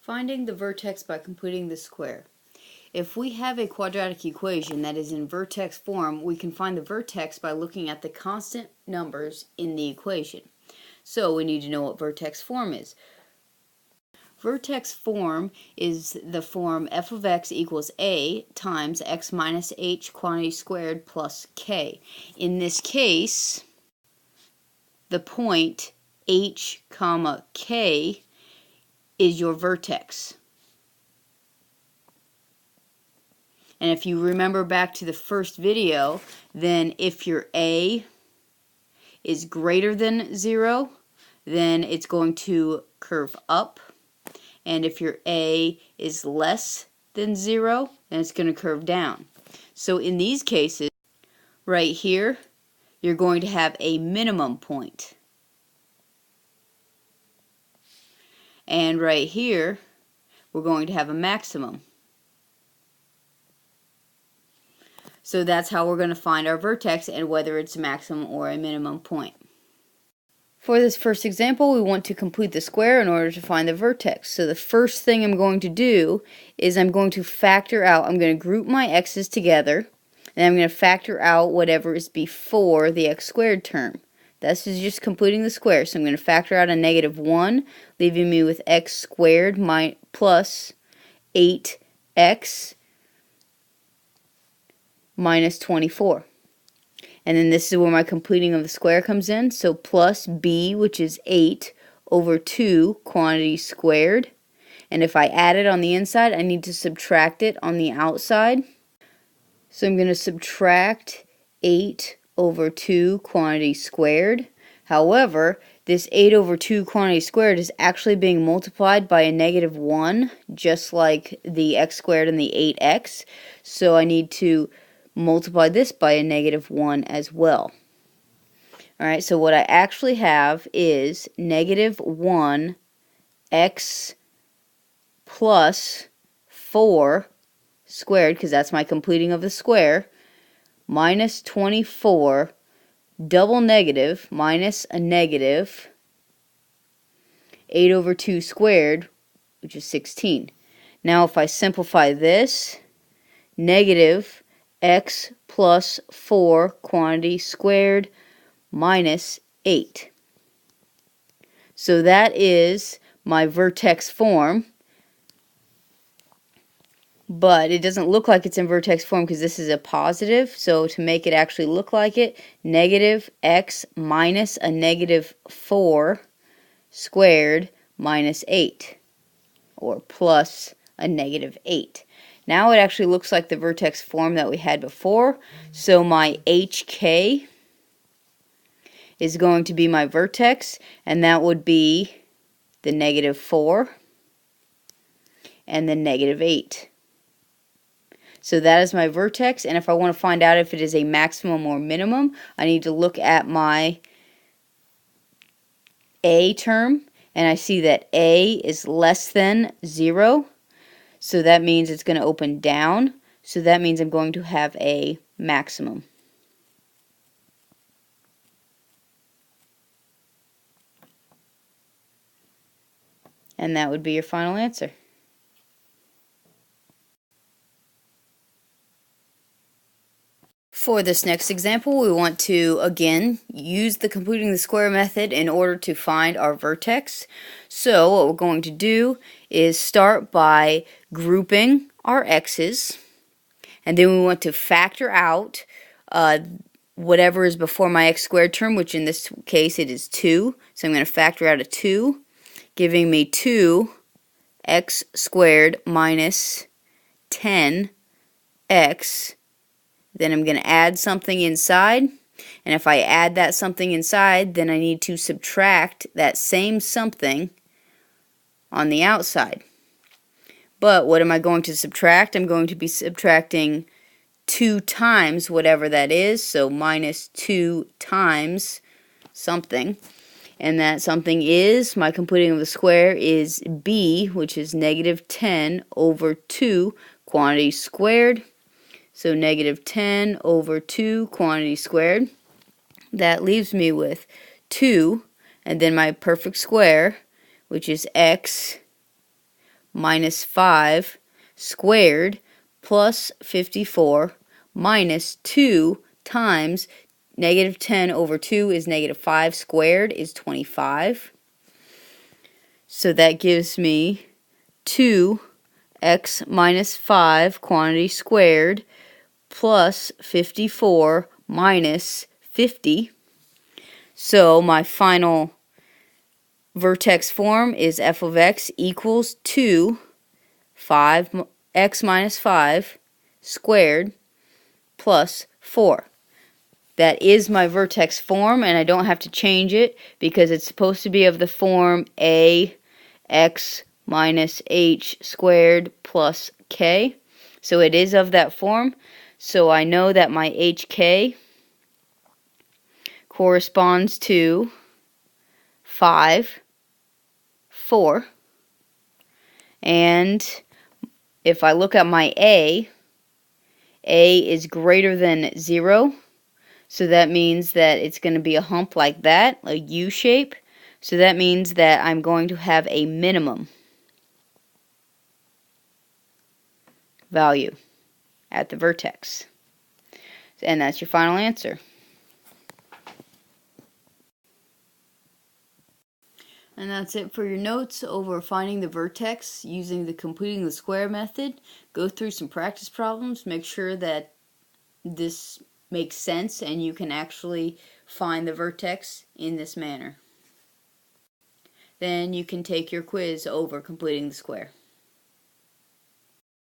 Finding the vertex by completing the square. If we have a quadratic equation that is in vertex form, we can find the vertex by looking at the constant numbers in the equation. So we need to know what vertex form is. Vertex form is the form f of x equals a times x minus h quantity squared plus k. In this case, the point h comma k is your vertex. And if you remember back to the first video, then if your a is greater than 0, then it's going to curve up. And if your a is less than 0, then it's going to curve down. So in these cases, right here, you're going to have a minimum point. And right here, we're going to have a maximum. So that's how we're going to find our vertex and whether it's a maximum or a minimum point. For this first example, we want to complete the square in order to find the vertex. So the first thing I'm going to do is I'm going to factor out, I'm going to group my x's together, and I'm going to factor out whatever is before the x squared term. This is just completing the square. So I'm going to factor out a -1, leaving me with x squared plus 8x minus 24. And then this is where my completing of the square comes in. So plus b, which is 8 over 2 quantity squared. And if I add it on the inside, I need to subtract it on the outside. So I'm going to subtract 8 over 2 quantity squared. However, this 8 over 2 quantity squared is actually being multiplied by a -1, just like the x squared and the 8x. So I need to multiply this by a -1 as well. Alright, so what I actually have is -1 x plus 4 squared, because that's my completing of the square, minus 24 double negative minus a negative 8 over 2 squared, which is 16. Now if I simplify this, negative x plus 4 quantity squared minus 8. So that is my vertex form, but it doesn't look like it's in vertex form because this is a positive. So to make it actually look like it, negative x minus a -4 squared minus 8, or plus a -8. Now it actually looks like the vertex form that we had before. So my HK is going to be my vertex, and that would be the -4 and the -8. So that is my vertex, and if I want to find out if it is a maximum or minimum, I need to look at my A term, and I see that A is less than 0. So that means it's going to open down. So that means I'm going to have a maximum. And that would be your final answer. For this next example, we want to, again, use the completing the square method in order to find our vertex. So what we're going to do is start by grouping our x's, and then we want to factor out whatever is before my x squared term, which in this case it is 2. So I'm going to factor out a 2, giving me 2x squared minus 10x. Then I'm going to add something inside, and if I add that something inside, then I need to subtract that same something on the outside. But what am I going to subtract? I'm going to be subtracting 2 times whatever that is, so minus 2 times something. And that something is, my completing of the square is b, which is -10 over 2 quantity squared. So -10 over 2 quantity squared. That leaves me with 2, and then my perfect square, which is x minus 5 squared plus 54 minus 2 times negative 10 over 2 is negative 5 squared is 25. So that gives me 2x minus 5 quantity squared plus 54 minus 50. So my final vertex form is f of x equals 2 5x minus 5 squared plus 4. That is my vertex form, and I don't have to change it because it's supposed to be of the form ax minus h squared plus k. So it is of that form. So I know that my hk corresponds to 5, 4. And if I look at my a is greater than 0. So that means that it's going to be a hump like that, a U shape. So that means that I'm going to have a minimum value at the vertex. And that's your final answer. And that's it for your notes over finding the vertex using the completing the square method. Go through some practice problems. Make sure that this makes sense and you can actually find the vertex in this manner. Then you can take your quiz over completing the square.